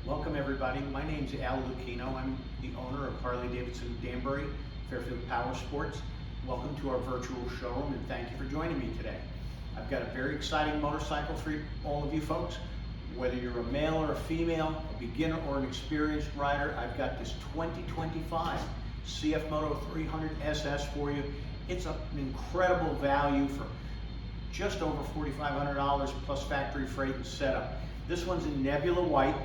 Welcome everybody. My name's Al Lucchino. I'm the owner of Harley-Davidson Danbury, Fairfield Powersports. Welcome to our virtual showroom and thank you for joining me today. I've got a very exciting motorcycle for all of you folks. Whether you're a male or a female, a beginner or an experienced rider, I've got this 2025 CFMoto 300 SS for you. It's an incredible value for just over $4,500 plus factory freight and setup. This one's in Nebula White.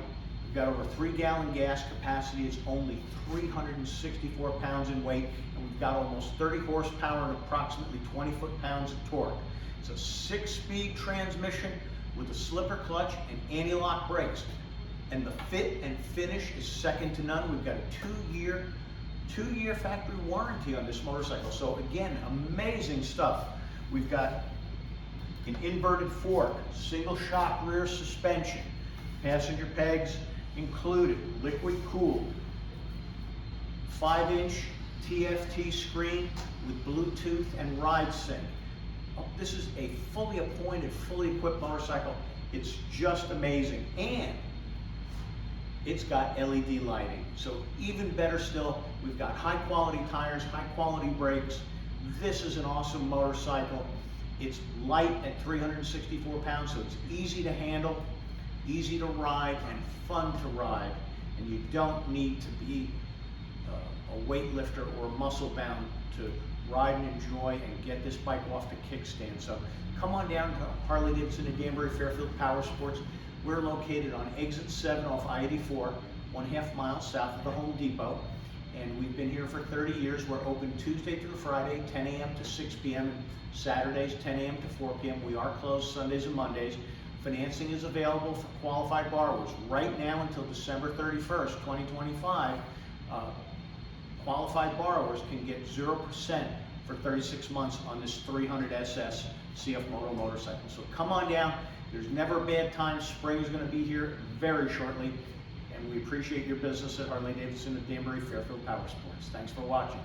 We've got over 3-gallon gas capacity. It's only 364 pounds in weight, and we've got almost 30 horsepower and approximately 20 foot-pounds of torque. It's a 6-speed transmission with a slipper clutch and anti-lock brakes. And the fit and finish is second to none. We've got a two-year factory warranty on this motorcycle. So again, amazing stuff. We've got an inverted fork, single shock rear suspension, passenger pegs included, liquid cooled, 5-inch TFT screen with Bluetooth and Rydesync. This is a fully appointed, fully equipped motorcycle. It's just amazing. And it's got LED lighting. So even better still, we've got high quality tires, high quality brakes. This is an awesome motorcycle. It's light at 364 pounds, so it's easy to handle, easy to ride, and fun to ride. And you don't need to be a weightlifter or muscle bound to ride and enjoy and get this bike off the kickstand. So come on down to Harley-Davidson and Danbury Fairfield Powersports. We're located on exit 7 off I-84, 1/2 mile south of the Home Depot. And we've been here for 30 years. We're open Tuesday through Friday, 10 a.m. to 6 p.m. and Saturdays, 10 a.m. to 4 p.m. We are closed Sundays and Mondays. Financing is available for qualified borrowers. Right now until December 31st, 2025, qualified borrowers can get 0% for 36 months on this 300 SS CFMoto motorcycle. So come on down. There's never a bad time. Spring is going to be here very shortly. And we appreciate your business at Harley-Davidson and Danbury Fairfield Powersports. Thanks for watching.